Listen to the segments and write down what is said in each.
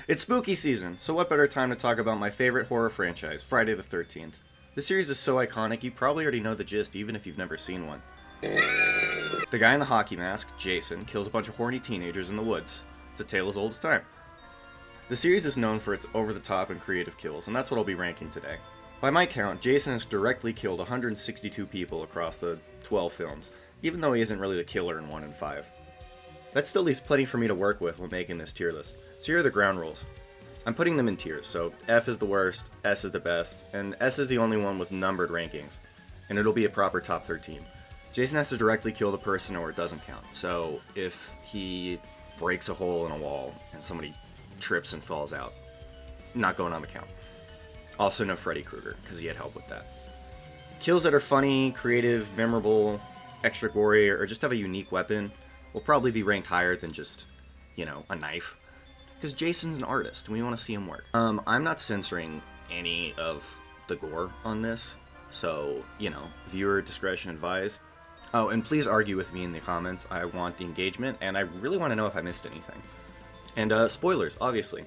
It's spooky season, so what better time to talk about my favorite horror franchise, Friday the 13th. The series is so iconic, you probably already know the gist even if you've never seen one. The guy in the hockey mask, Jason, kills a bunch of horny teenagers in the woods. It's a tale as old as time. The series is known for its over-the-top and creative kills, and that's what I'll be ranking today. By my count, Jason has directly killed 162 people across the 12 films, even though he isn't really the killer in 1 and 5. That still leaves plenty for me to work with when making this tier list, so here are the ground rules. I'm putting them in tiers, so F is the worst, S is the best, and S is the only one with numbered rankings, and it'll be a proper top 13. Jason has to directly kill the person or it doesn't count, so if he breaks a hole in a wall and somebody trips and falls out, not going on the count. Also no Freddy Krueger, because he had help with that. Kills that are funny, creative, memorable, extra gory, or just have a unique weapon will probably be ranked higher than just, a knife. Because Jason's an artist, and we want to see him work. I'm not censoring any of the gore on this, so, viewer discretion advised. Oh, and please argue with me in the comments. I want the engagement, and I really want to know if I missed anything. And, spoilers, obviously.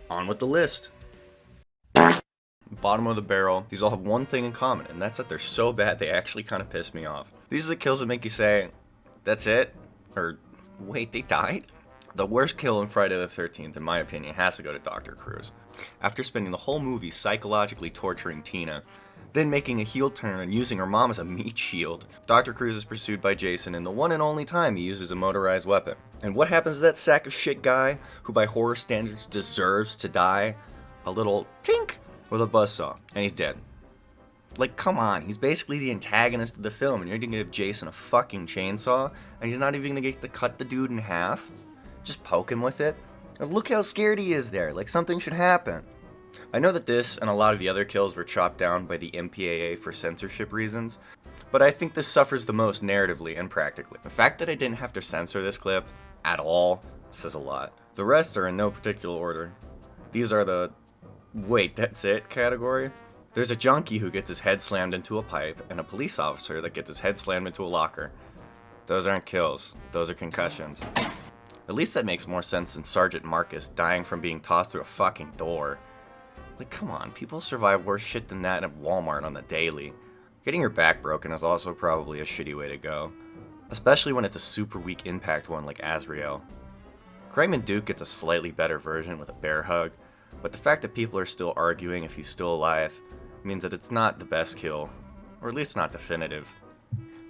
On with the list. Bottom of the barrel, these all have one thing in common, and that's that they're so bad they actually kind of piss me off. These are the kills that make you say, that's it? Or, wait, they died? The worst kill in Friday the 13th, in my opinion, has to go to Dr. Cruz. After spending the whole movie psychologically torturing Tina, then making a heel turn and using her mom as a meat shield, Dr. Cruz is pursued by Jason in the one and only time he uses a motorized weapon. And what happens to that sack of shit guy, who by horror standards deserves to die? A little tink with a buzzsaw, and he's dead. Like, come on, he's basically the antagonist of the film, and you're gonna give Jason a fucking chainsaw, and he's not even gonna get to cut the dude in half? Just poke him with it? And look how scared he is there, like something should happen. I know that this and a lot of the other kills were chopped down by the MPAA for censorship reasons, but I think this suffers the most narratively and practically. The fact that I didn't have to censor this clip at all says a lot. The rest are in no particular order. These are the wait, that's it category. There's a junkie who gets his head slammed into a pipe, and a police officer that gets his head slammed into a locker. Those aren't kills, those are concussions. At least that makes more sense than Sergeant Marcus dying from being tossed through a fucking door. Like, come on, people survive worse shit than that at Walmart on the daily. Getting your back broken is also probably a shitty way to go, especially when it's a super weak impact one like Azrael. Kramen Duke gets a slightly better version with a bear hug, but the fact that people are still arguing if he's still alive means that it's not the best kill, or at least not definitive.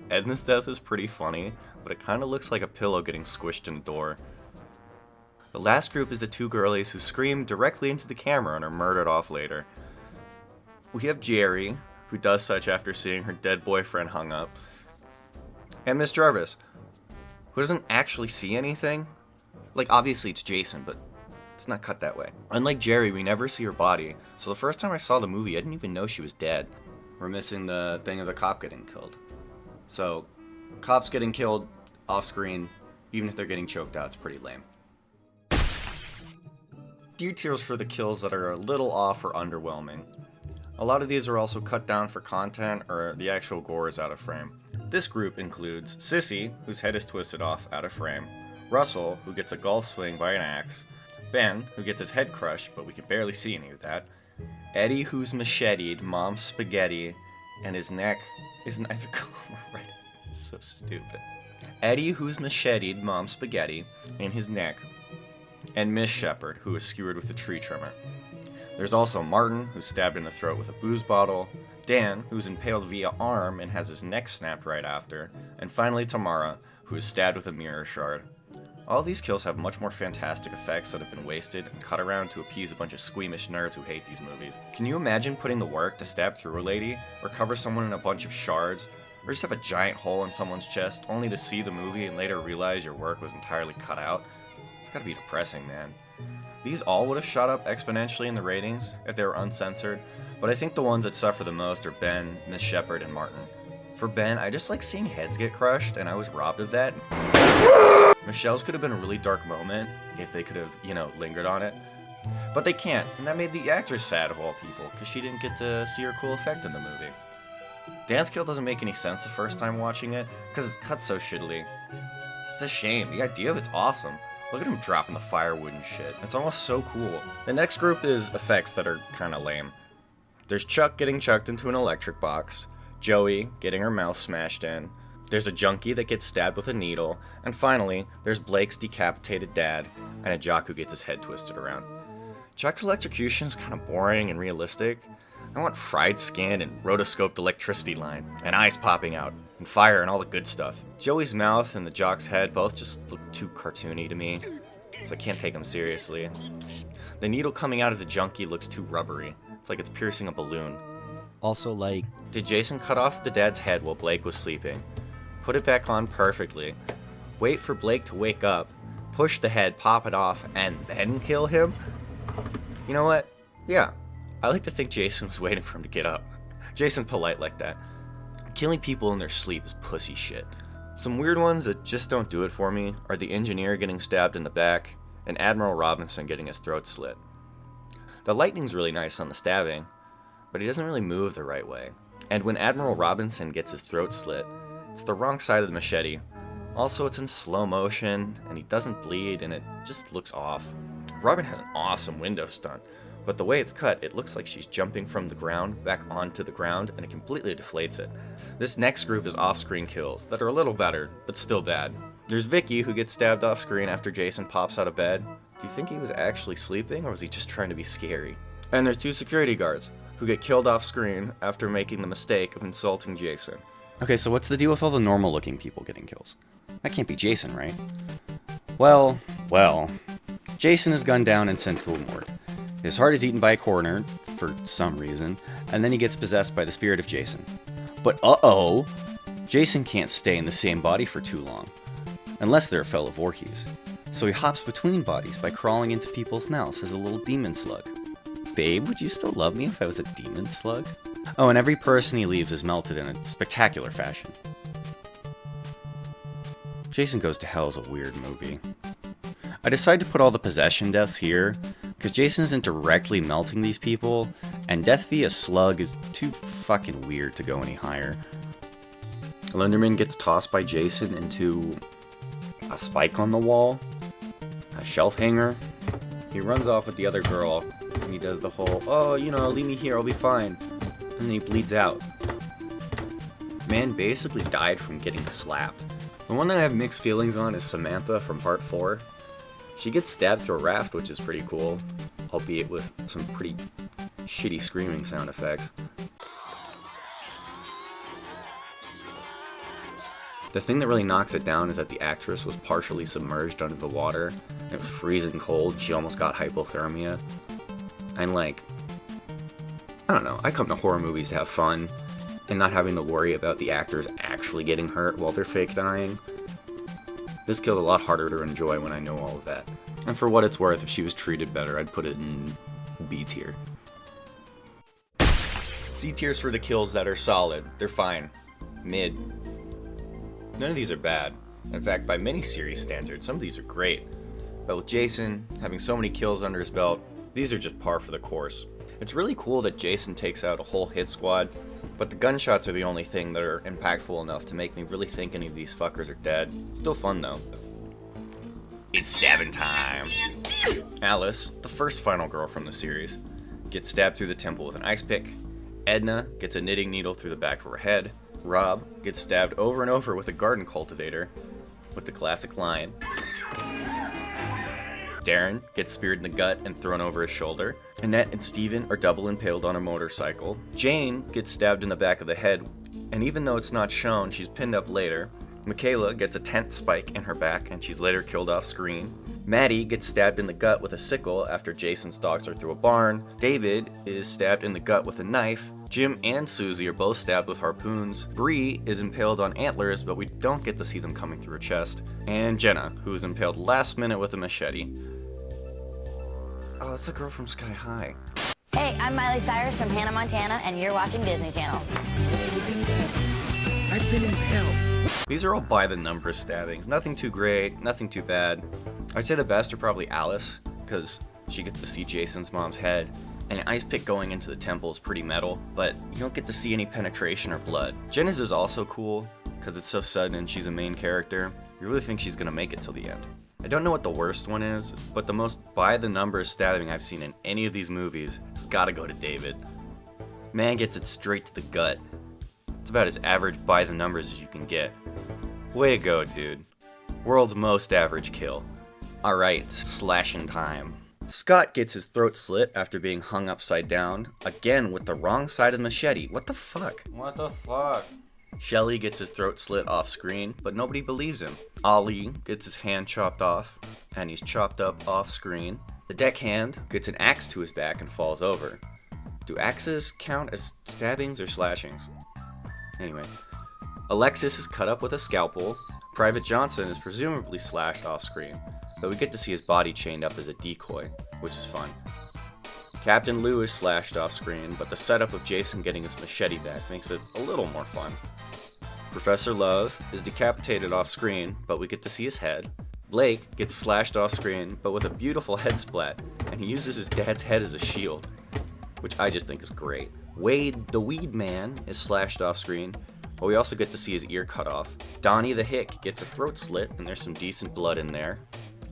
Edna's death is pretty funny, but it kinda looks like a pillow getting squished in a door. The last group is the two girlies who scream directly into the camera and are murdered off later. We have Jerry, who does such after seeing her dead boyfriend hung up, and Miss Jarvis, who doesn't actually see anything. Like, obviously it's Jason, but it's not cut that way. Unlike Jerry, we never see her body, so the first time I saw the movie, I didn't even know she was dead. We're missing the thing of the cop getting killed. So, cops getting killed off screen, even if they're getting choked out, it's pretty lame. D tiers for the kills that are a little off or underwhelming. A lot of these are also cut down for content, or the actual gore is out of frame. This group includes Sissy, whose head is twisted off out of frame, Russell, who gets a golf swing by an axe, Ben, who gets his head crushed, but we can barely see any of that, Eddie, who's macheted Mom's spaghetti, and his neck is neither color or red. It's so stupid. Eddie, who's macheted Mom's spaghetti, and his neck, and Miss Shepherd, who is skewered with a tree trimmer. There's also Martin, who's stabbed in the throat with a booze bottle, Dan, who's impaled via arm and has his neck snapped right after, and finally Tamara, who is stabbed with a mirror shard. All these kills have much more fantastic effects that have been wasted and cut around to appease a bunch of squeamish nerds who hate these movies. Can you imagine putting the work to stab through a lady, or cover someone in a bunch of shards, or just have a giant hole in someone's chest only to see the movie and later realize your work was entirely cut out? It's gotta be depressing, man. These all would have shot up exponentially in the ratings if they were uncensored, but I think the ones that suffer the most are Ben, Miss Shepherd, and Martin. For Ben, I just like seeing heads get crushed, and I was robbed of that. Michelle's could have been a really dark moment if they could have, lingered on it. But they can't, and that made the actress sad of all people, because she didn't get to see her cool effect in the movie. Dan's kill doesn't make any sense the first time watching it, because it's cut so shittily. It's a shame, the idea of it's awesome. Look at him dropping the firewood and shit. It's almost so cool. The next group is effects that are kinda lame. There's Chuck getting chucked into an electric box, Joey getting her mouth smashed in, there's a junkie that gets stabbed with a needle, and finally, there's Blake's decapitated dad, and a jock who gets his head twisted around. Chuck's electrocution is kinda boring and realistic. I want fried skin and rotoscoped electricity line, and eyes popping out, and fire and all the good stuff. Joey's mouth and the jock's head both just look too cartoony to me, so I can't take them seriously. The needle coming out of the junkie looks too rubbery. It's like it's piercing a balloon. Also, like, did Jason cut off the dad's head while Blake was sleeping? Put it back on perfectly. Wait for Blake to wake up, push the head, pop it off, and then kill him? You know what? Yeah. I like to think Jason was waiting for him to get up. Jason's polite like that. Killing people in their sleep is pussy shit. Some weird ones that just don't do it for me are the engineer getting stabbed in the back and Admiral Robinson getting his throat slit. The lightning's really nice on the stabbing, but he doesn't really move the right way. And when Admiral Robinson gets his throat slit, it's the wrong side of the machete. Also, it's in slow motion, and he doesn't bleed, and it just looks off. Robin has an awesome window stunt, but the way it's cut, it looks like she's jumping from the ground back onto the ground, and it completely deflates it. This next group is off-screen kills that are a little better, but still bad. There's Vicky, who gets stabbed off-screen after Jason pops out of bed. Do you think he was actually sleeping, or was he just trying to be scary? And there's 2 security guards, who get killed off-screen after making the mistake of insulting Jason. Okay, so what's the deal with all the normal-looking people getting kills? That can't be Jason, right? Well, Jason is gunned down and sent to a morgue. His heart is eaten by a coroner, for some reason, and then he gets possessed by the spirit of Jason. But uh-oh! Jason can't stay in the same body for too long, unless they're a fellow Voorhees. So he hops between bodies by crawling into people's mouths as a little demon slug. Babe, would you still love me if I was a demon slug? Oh, and every person he leaves is melted in a spectacular fashion. Jason Goes to Hell is a weird movie. I decided to put all the possession deaths here, because Jason isn't directly melting these people, and death via slug is too fucking weird to go any higher. Linderman gets tossed by Jason into a spike on the wall, a shelf hanger. He runs off with the other girl, and he does the whole, oh, leave me here, I'll be fine. And then he bleeds out. Man basically died from getting slapped. The one that I have mixed feelings on is Samantha from Part 4. She gets stabbed through a raft, which is pretty cool, albeit with some pretty shitty screaming sound effects. The thing that really knocks it down is that the actress was partially submerged under the water, and it was freezing cold, she almost got hypothermia. And I don't know, I come to horror movies to have fun, and not having to worry about the actors actually getting hurt while they're fake dying. This kill's a lot harder to enjoy when I know all of that. And for what it's worth, if she was treated better, I'd put it in B tier. C tier's for the kills that are solid. They're fine. Mid. None of these are bad. In fact, by many series standards, some of these are great. But with Jason having so many kills under his belt, these are just par for the course. It's really cool that Jason takes out a whole hit squad, but the gunshots are the only thing that are impactful enough to make me really think any of these fuckers are dead. Still fun though. It's stabbing time! Alice, the first final girl from the series, gets stabbed through the temple with an ice pick. Edna gets a knitting needle through the back of her head. Rob gets stabbed over and over with a garden cultivator, with the classic line. Darren gets speared in the gut and thrown over his shoulder. Annette and Steven are double impaled on a motorcycle. Jane gets stabbed in the back of the head, and even though it's not shown, she's pinned up later. Michaela gets a tent spike in her back, and she's later killed off screen. Maddie gets stabbed in the gut with a sickle after Jason stalks her through a barn. David is stabbed in the gut with a knife. Jim and Susie are both stabbed with harpoons. Bree is impaled on antlers, but we don't get to see them coming through her chest. And Jenna, who is impaled last minute with a machete. Oh, that's the girl from Sky High. Hey, I'm Miley Cyrus from Hannah, Montana, and you're watching Disney Channel. I've been impaled. These are all by the numbers stabbings. Nothing too great, nothing too bad. I'd say the best are probably Alice, because she gets to see Jason's mom's head. And an ice pick going into the temple is pretty metal, but you don't get to see any penetration or blood. Jenna's is also cool, because it's so sudden and she's a main character. You really think she's gonna make it till the end. I don't know what the worst one is, but the most by-the-numbers stabbing I've seen in any of these movies has gotta go to David. Man gets it straight to the gut. It's about as average by-the-numbers as you can get. Way to go, dude. World's most average kill. Alright, slashing time. Scott gets his throat slit after being hung upside down, again with the wrong side of the machete. What the fuck? What the fuck? Shelly gets his throat slit off screen, but nobody believes him. Ali gets his hand chopped off, and he's chopped up off screen. The deckhand gets an axe to his back and falls over. Do axes count as stabbings or slashings? Anyway, Alexis is cut up with a scalpel. Private Johnson is presumably slashed off screen, but we get to see his body chained up as a decoy, which is fun. Captain Lou is slashed off screen, but the setup of Jason getting his machete back makes it a little more fun. Professor Love is decapitated off screen, but we get to see his head. Blake gets slashed off screen, but with a beautiful head splat, and he uses his dad's head as a shield, which I just think is great. Wade, the Weed Man, is slashed off screen, but we also get to see his ear cut off. Donnie the Hick gets a throat slit, and there's some decent blood in there.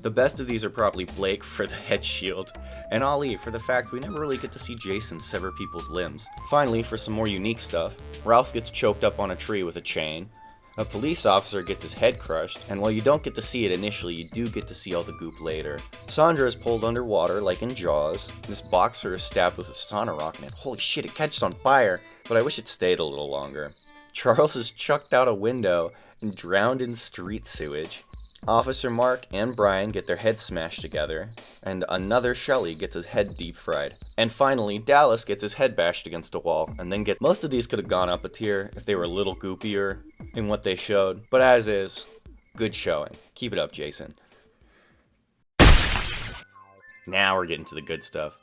The best of these are probably Blake for the head shield, and Ali for the fact we never really get to see Jason sever people's limbs. Finally, for some more unique stuff, Ralph gets choked up on a tree with a chain, a police officer gets his head crushed, and while you don't get to see it initially, you do get to see all the goop later. Sandra is pulled underwater like in Jaws. This boxer is stabbed with a sauna rock, and holy shit, it catches on fire, but I wish it stayed a little longer. Charles is chucked out a window and drowned in street sewage. Officer Mark and Brian get their heads smashed together, and another Shelley gets his head deep fried. And finally, Dallas gets his head bashed against a wall, and then most of these could have gone up a tier if they were a little goopier in what they showed, but as is, good showing. Keep it up, Jason. Now we're getting to the good stuff.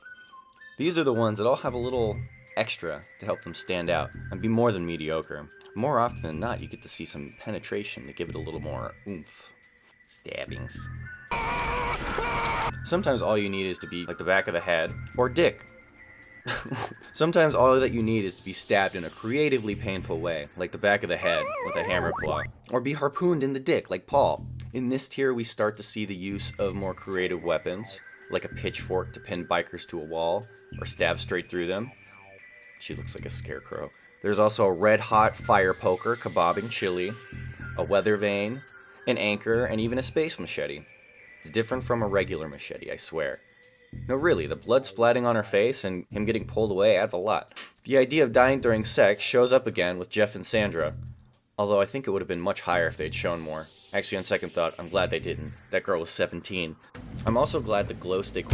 These are the ones that all have a little extra to help them stand out and be more than mediocre. More often than not, you get to see some penetration to give it a little more oomph. Stabbings. Sometimes all you need is to be like the back of the head, or dick. Sometimes all that you need is to be stabbed in a creatively painful way, like the back of the head with a hammer claw, or be harpooned in the dick like Paul. In this tier we start to see the use of more creative weapons, like a pitchfork to pin bikers to a wall, or stab straight through them. She looks like a scarecrow. There's also a red-hot fire poker kebabbing chili, a weather vane, an anchor, and even a space machete. It's different from a regular machete, I swear. No, really, the blood splatting on her face and him getting pulled away adds a lot. The idea of dying during sex shows up again with Jeff and Sandra, although I think it would have been much higher if they'd shown more. Actually, on second thought, I'm glad they didn't. That girl was 17. I'm also glad the glow stick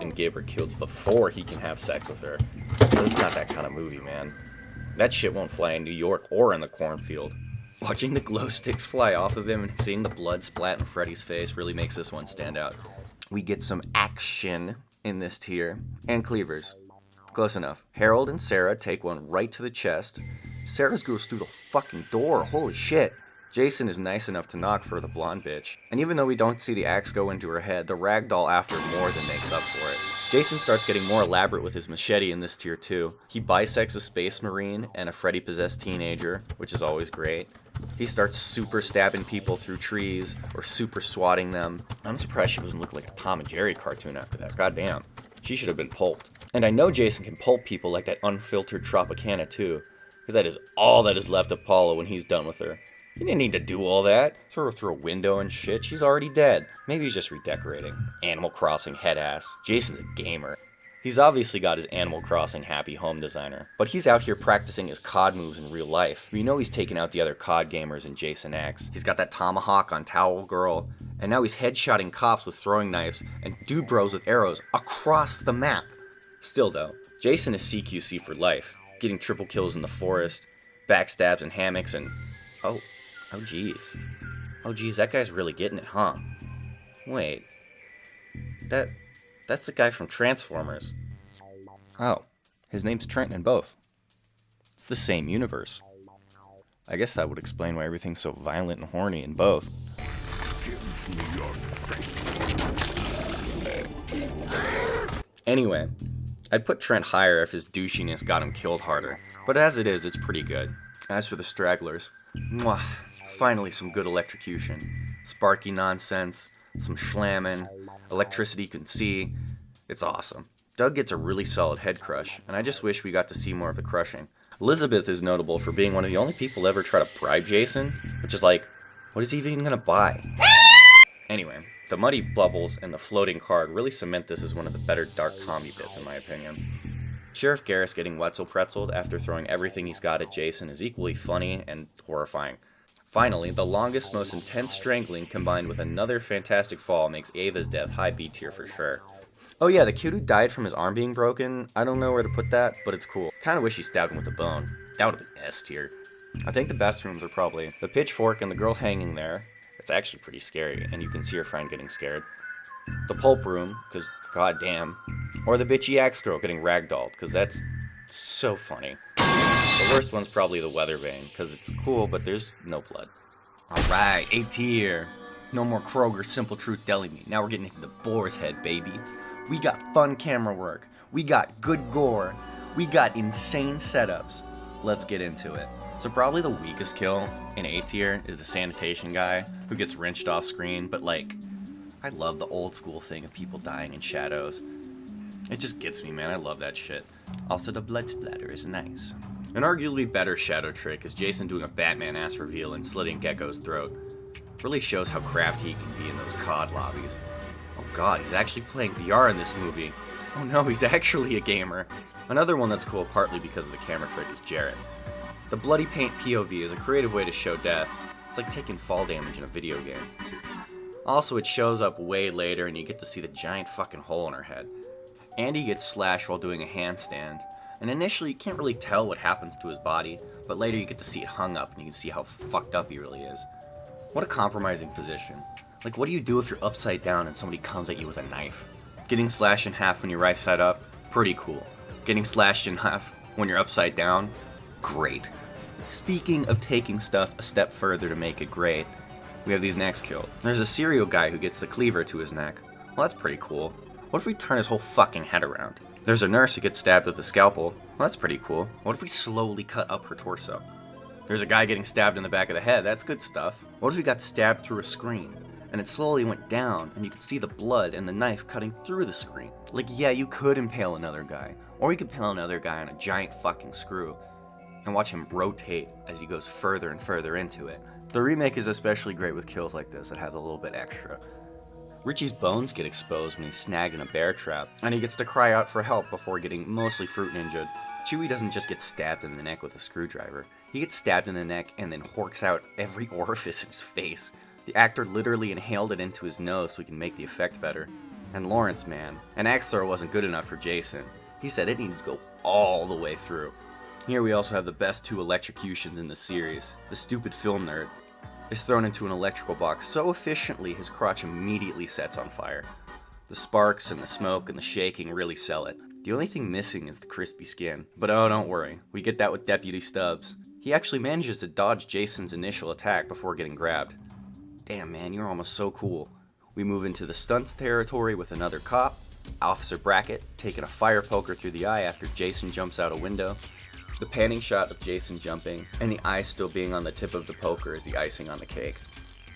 and Gabe are killed before he can have sex with her. It's not that kind of movie, man. That shit won't fly in New York or in the cornfield. Watching the glow sticks fly off of him and seeing the blood splat in Freddy's face really makes this one stand out. We get some action in this tier, and cleavers. Close enough. Harold and Sarah take one right to the chest. Sarah's goes through the fucking door, holy shit. Jason is nice enough to knock for the blonde bitch. And even though we don't see the axe go into her head, the ragdoll after more than makes up for it. Jason starts getting more elaborate with his machete in this tier too. He bisects a space marine and a Freddy-possessed teenager, which is always great. He starts super stabbing people through trees, or super swatting them. I'm surprised she doesn't look like a Tom and Jerry cartoon after that, goddamn. She should have been pulped. And I know Jason can pulp people like that unfiltered Tropicana too, because that is all that is left of Paula when he's done with her. He didn't need to do all that. Throw her through a window and shit. She's already dead. Maybe he's just redecorating. Animal Crossing head ass. Jason's a gamer. He's obviously got his Animal Crossing happy home designer. But he's out here practicing his COD moves in real life. We know he's taking out the other COD gamers in Jason X. He's got that tomahawk on Towel Girl. And now he's headshotting cops with throwing knives and dude bros with arrows across the map. Still though, Jason is CQC for life. Getting triple kills in the forest, backstabs and hammocks, and Oh geez, that guy's really getting it, huh? Wait, that's the guy from Transformers. Oh, his name's Trent in both. It's the same universe. I guess that would explain why everything's so violent and horny in both. Give me your face. Anyway, I'd put Trent higher if his douchiness got him killed harder, but as it is, it's pretty good. As for the stragglers, mwah, finally some good electrocution. Sparky nonsense, some slamming, electricity you can see. It's awesome. Doug gets a really solid head crush, and I just wish we got to see more of the crushing. Elizabeth is notable for being one of the only people to ever try to bribe Jason, which is like, what is he even gonna buy? Anyway, the muddy bubbles and the floating card really cement this as one of the better dark comedy bits in my opinion. Sheriff Garris getting Wetzel pretzeled after throwing everything he's got at Jason is equally funny and horrifying. Finally, the longest, most intense strangling combined with another fantastic fall makes Ava's death high B tier for sure. Oh yeah, the kid who died from his arm being broken, I don't know where to put that, but it's cool. Kinda wish he stabbed him with a bone. That would've been S tier. I think the best rooms are probably the pitchfork and the girl hanging there. It's actually pretty scary, and you can see her friend getting scared. The pulp room, because goddamn. Or the bitchy axe girl getting ragdolled, because that's so funny. The worst one's probably the weather vane, because it's cool, but there's no blood. Alright, A tier. No more Kroger Simple Truth Deli Meat. Now we're getting into the boar's head, baby. We got fun camera work. We got good gore. We got insane setups. Let's get into it. So probably the weakest kill in A tier is the sanitation guy who gets wrenched off screen, but like, I love the old school thing of people dying in shadows. It just gets me, man. I love that shit. Also, the blood splatter is nice. An arguably better shadow trick is Jason doing a Batman-ass reveal and slitting Gecko's throat. Really shows how crafty he can be in those COD lobbies. Oh god, he's actually playing VR in this movie. Oh no, he's actually a gamer. Another one that's cool partly because of the camera trick is Jarrett. The bloody paint POV is a creative way to show death. It's like taking fall damage in a video game. Also, it shows up way later and you get to see the giant fucking hole in her head. Andy gets slashed while doing a handstand, and initially you can't really tell what happens to his body, but later you get to see it hung up and you can see how fucked up he really is. What a compromising position. Like, what do you do if you're upside down and somebody comes at you with a knife? Getting slashed in half when you're right side up? Pretty cool. Getting slashed in half when you're upside down? Great. Speaking of taking stuff a step further to make it great, we have these next kills. There's a serial guy who gets the cleaver to his neck. Well, that's pretty cool. What if we turn his whole fucking head around? There's a nurse who gets stabbed with a scalpel. Well, that's pretty cool. What if we slowly cut up her torso? There's a guy getting stabbed in the back of the head. That's good stuff. What if we got stabbed through a screen, and it slowly went down, and you could see the blood and the knife cutting through the screen? Like, yeah, you could impale another guy, or you could impale another guy on a giant fucking screw, and watch him rotate as he goes further and further into it. The remake is especially great with kills like this that have a little bit extra. Richie's bones get exposed when he's snagged in a bear trap, and he gets to cry out for help before getting mostly fruit ninja'd. Chewie doesn't just get stabbed in the neck with a screwdriver. He gets stabbed in the neck and then horks out every orifice in his face. The actor literally inhaled it into his nose so he can make the effect better. And Lawrence, man, an axe throw wasn't good enough for Jason. He said it needed to go all the way through. Here we also have the best two electrocutions in the series. The stupid film nerd is thrown into an electrical box so efficiently his crotch immediately sets on fire. The sparks and the smoke and the shaking really sell it. The only thing missing is the crispy skin. But oh, don't worry, we get that with Deputy Stubbs. He actually manages to dodge Jason's initial attack before getting grabbed. Damn man, you're almost so cool. We move into the stunts territory with another cop, Officer Brackett, taking a fire poker through the eye after Jason jumps out a window. The panning shot of Jason jumping, and the eye still being on the tip of the poker is the icing on the cake.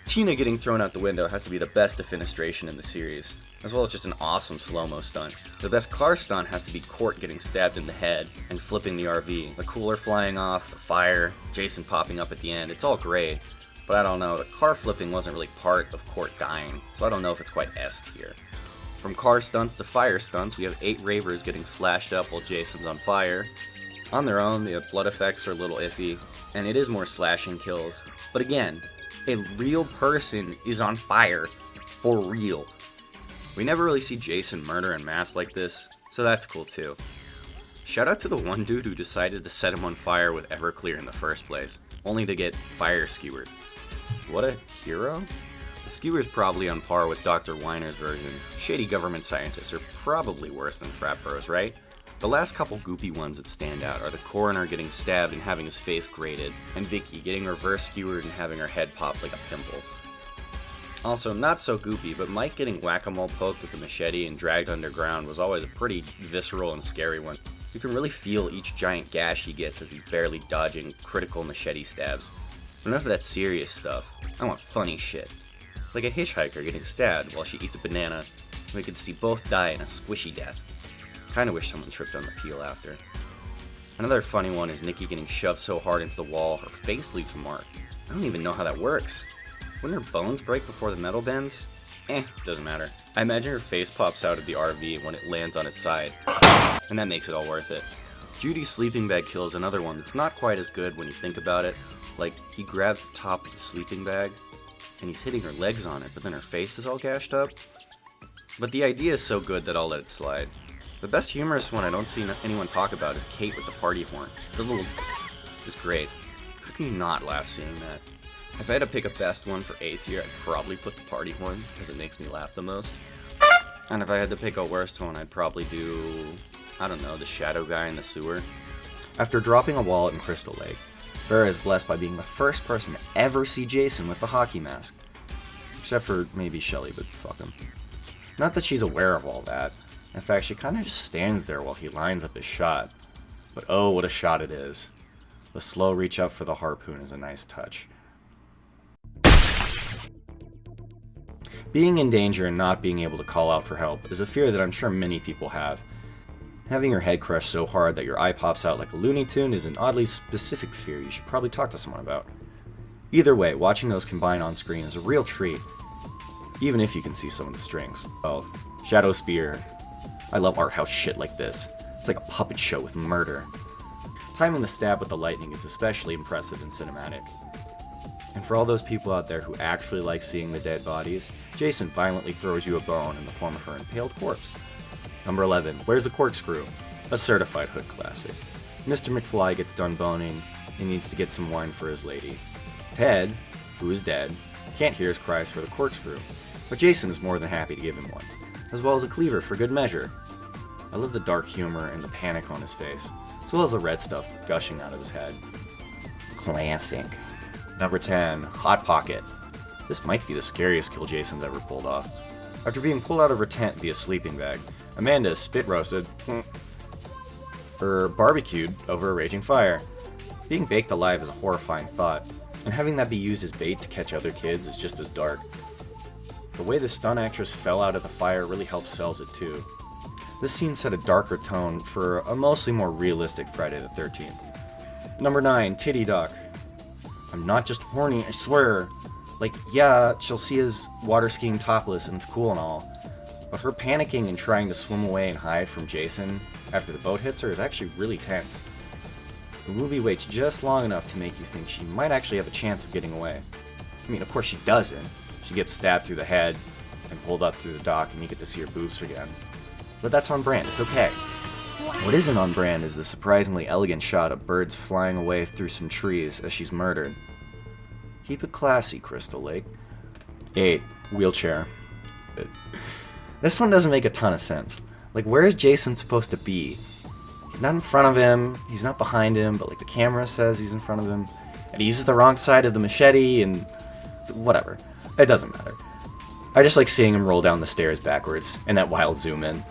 Tina getting thrown out the window has to be the best defenestration in the series, as well as just an awesome slow-mo stunt. The best car stunt has to be Court getting stabbed in the head and flipping the RV. The cooler flying off, the fire, Jason popping up at the end, it's all great. But I don't know, the car flipping wasn't really part of Court dying, so I don't know if it's quite S tier. From car stunts to fire stunts, we have 8 ravers getting slashed up while Jason's on fire. On their own, the blood effects are a little iffy, and it is more slashing kills. But again, a real person is on fire, for real. We never really see Jason murder en masse like this, so that's cool too. Shout out to the one dude who decided to set him on fire with Everclear in the first place, only to get fire skewered. What a hero? The skewer's probably on par with Dr. Weiner's version. Shady government scientists are probably worse than frat bros, right? The last couple goopy ones that stand out are the coroner getting stabbed and having his face grated, and Vicky getting reverse skewered and having her head pop like a pimple. Also, not so goopy, but Mike getting whack-a-mole poked with a machete and dragged underground was always a pretty visceral and scary one. You can really feel each giant gash he gets as he's barely dodging critical machete stabs. But enough of that serious stuff. I want funny shit. like a hitchhiker getting stabbed while she eats a banana. We could see both die in a squishy death. Kinda wish someone tripped on the peel after. Another funny one is Nikki getting shoved so hard into the wall, her face leaves a mark. I don't even know how that works. Wouldn't her bones break before the metal bends? Doesn't matter. I imagine her face pops out of the RV when it lands on its side, and that makes it all worth it. Judy's sleeping bag kill is another one that's not quite as good when you think about it. Like, he grabs the top of the sleeping bag, and he's hitting her legs on it, but then her face is all gashed up. But the idea is so good that I'll let it slide. The best humorous one I don't see anyone talk about is Kate with the party horn. The little is great. How can you not laugh seeing that? If I had to pick a best one for A tier, I'd probably put the party horn, because it makes me laugh the most. And if I had to pick a worst one, I'd probably do, I don't know, the shadow guy in the sewer. After dropping a wallet in Crystal Lake, Vera is blessed by being the first person to ever see Jason with the hockey mask. Except for maybe Shelly, but fuck him. Not that she's aware of all that. In fact, she kind of just stands there while he lines up his shot. But oh, what a shot it is. The slow reach up for the harpoon is a nice touch. Being in danger and not being able to call out for help is a fear that I'm sure many people have. Having your head crushed so hard that your eye pops out like a Looney Tune is an oddly specific fear you should probably talk to someone about. Either way, watching those combine on screen is a real treat, even if you can see some of the strings. 12. Shadow Spear. I love art house shit like this. It's like a puppet show with murder. Timing the stab with the lightning is especially impressive and cinematic. And for all those people out there who actually like seeing the dead bodies, Jason violently throws you a bone in the form of her impaled corpse. Number 11. Where's the Corkscrew? A certified hood classic. Mr. McFly gets done boning and needs to get some wine for his lady. Ted, who is dead, can't hear his cries for the corkscrew, but Jason is more than happy to give him one, as well as a cleaver for good measure. I love the dark humor and the panic on his face, as well as the red stuff gushing out of his head. Classic. Number 10. Hot Pocket. This might be the scariest kill Jason's ever pulled off. After being pulled out of her tent via sleeping bag, Amanda is spit roasted, or barbecued over a raging fire. Being baked alive is a horrifying thought, and having that be used as bait to catch other kids is just as dark. The way the stunt actress fell out of the fire really helps sells it too. This scene set a darker tone for a mostly more realistic Friday the 13th. Number 9. Titty Duck. I'm not just horny, I swear. Like, yeah, she'll see his water skiing topless and it's cool and all, but her panicking and trying to swim away and hide from Jason after the boat hits her is actually really tense. The movie waits just long enough to make you think she might actually have a chance of getting away. I mean, of course she doesn't. She gets stabbed through the head and pulled up through the dock and you get to see her boobs again. But that's on brand, it's okay. What isn't on brand is the surprisingly elegant shot of birds flying away through some trees as she's murdered. Keep it classy, Crystal Lake. 8. Wheelchair. This one doesn't make a ton of sense. Like, where is Jason supposed to be? He's not in front of him, he's not behind him, but like the camera says he's in front of him, and he uses the wrong side of the machete, and whatever. It doesn't matter. I just like seeing him roll down the stairs backwards, and that wild zoom in.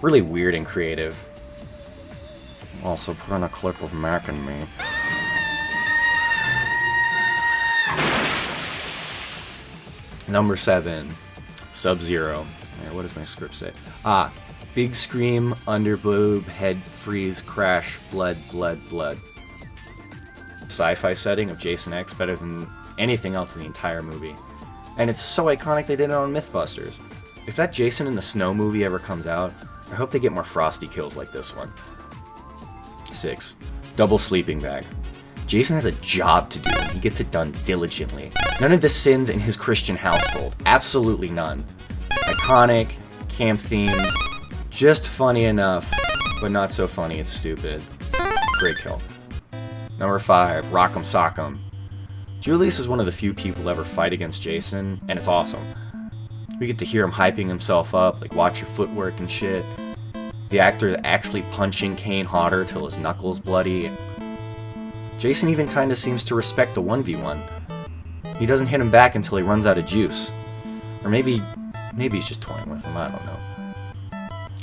Really weird and creative. Also, put on a clip of Mac and me. Number 7. Sub-Zero. What does my script say? Big scream, under boob, head freeze, crash, blood, blood, blood. Sci-fi setting of Jason X better than anything else in the entire movie. And it's so iconic they did it on Mythbusters. If that Jason in the Snow movie ever comes out, I hope they get more frosty kills like this one. 6. Double sleeping bag. Jason has a job to do and he gets it done diligently. None of the sins in his Christian household. Absolutely none. Iconic, camp themed, just funny enough, but not so funny it's stupid. Great kill. Number 5. Rock'em Sock'em. Julius is one of the few people ever fight against Jason, and it's awesome. We get to hear him hyping himself up, like watch your footwork and shit. The actor is actually punching Kane harder till his knuckles bloody. Jason even kinda seems to respect the 1v1. He doesn't hit him back until he runs out of juice. Or maybe he's just toying with him, I don't know.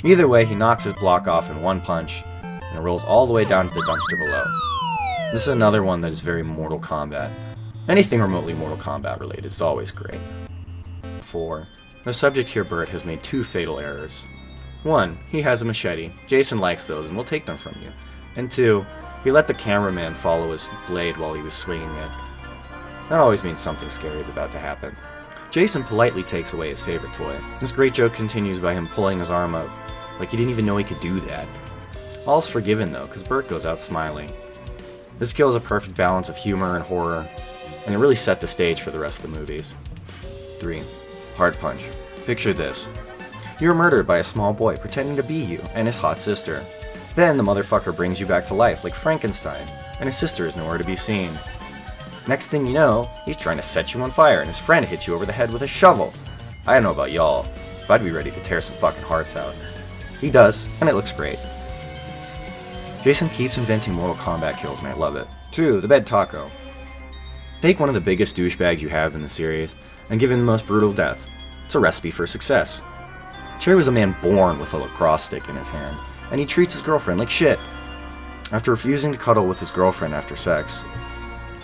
Either way, he knocks his block off in one punch, and rolls all the way down to the dumpster below. This is another one that is very Mortal Kombat. Anything remotely Mortal Kombat related is always great. before. The subject here, Bert, has made 2 fatal errors. 1. He has a machete. Jason likes those and will take them from you. And 2. He let the cameraman follow his blade while he was swinging it. That always means something scary is about to happen. Jason politely takes away his favorite toy. This great joke continues by him pulling his arm up, like he didn't even know he could do that. All's forgiven though, because Bert goes out smiling. This kill is a perfect balance of humor and horror, and it really set the stage for the rest of the movies. 3. Hard punch. Picture this. You're murdered by a small boy pretending to be you and his hot sister. Then the motherfucker brings you back to life like Frankenstein, and his sister is nowhere to be seen. Next thing you know, he's trying to set you on fire and his friend hits you over the head with a shovel. I don't know about y'all, but I'd be ready to tear some fucking hearts out. He does, and it looks great. Jason keeps inventing Mortal Kombat kills and I love it. 2. The bed taco. Take one of the biggest douchebags you have in the series and give him the most brutal death. It's a recipe for success. Cherry was a man born with a lacrosse stick in his hand, and he treats his girlfriend like shit. After refusing to cuddle with his girlfriend after sex,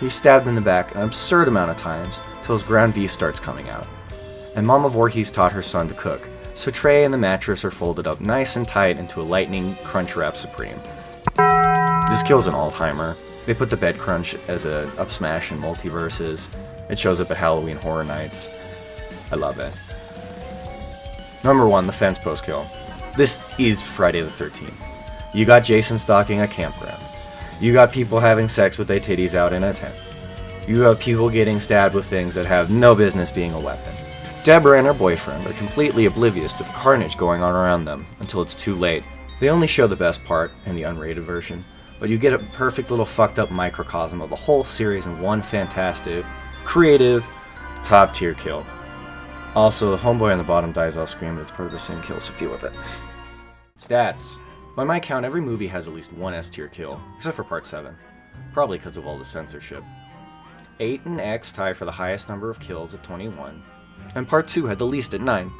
he's stabbed in the back an absurd amount of times till his ground beef starts coming out. And Mama Voorhees taught her son to cook, so Trey and the mattress are folded up nice and tight into a lightning crunch wrap supreme. This kill's an all-timer. They put the bed crunch as a up smash in multiverses. It shows up at Halloween Horror Nights. I love it. Number 1, the fence post kill. This is Friday the 13th. You got Jason stalking a campground. You got people having sex with their titties out in a tent. You got people getting stabbed with things that have no business being a weapon. Deborah and her boyfriend are completely oblivious to the carnage going on around them until it's too late. They only show the best part in the unrated version, but you get a perfect little fucked up microcosm of the whole series in one fantastic, creative, top tier kill. Also, the homeboy on the bottom dies off screen, but it's part of the same kill, so deal with it. Stats. By my count, every movie has at least one S tier kill, except for Part 7. Probably because of all the censorship. 8 and X tie for the highest number of kills at 21, and Part 2 had the least at 9.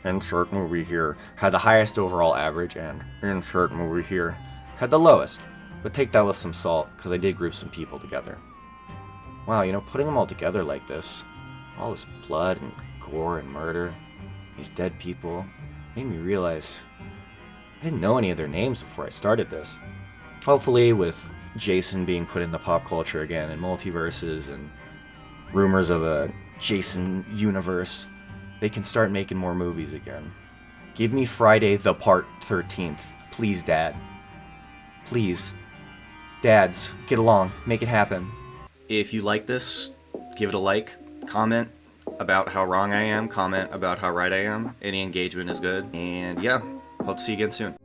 Insert movie here had the highest overall average, and insert movie here had the lowest. But take that with some salt, because I did group some people together. Wow, putting them all together like this, all this blood and gore and murder, these dead people, made me realize I didn't know any of their names before I started this. Hopefully, with Jason being put into pop culture again and multiverses and rumors of a Jason universe, they can start making more movies again. Give me Friday the Part 13th. Please, Dad. Please. Dads, get along. Make it happen. If you like this, give it a like. Comment about how wrong I am. Comment about how right I am. Any engagement is good. And yeah, hope to see you again soon.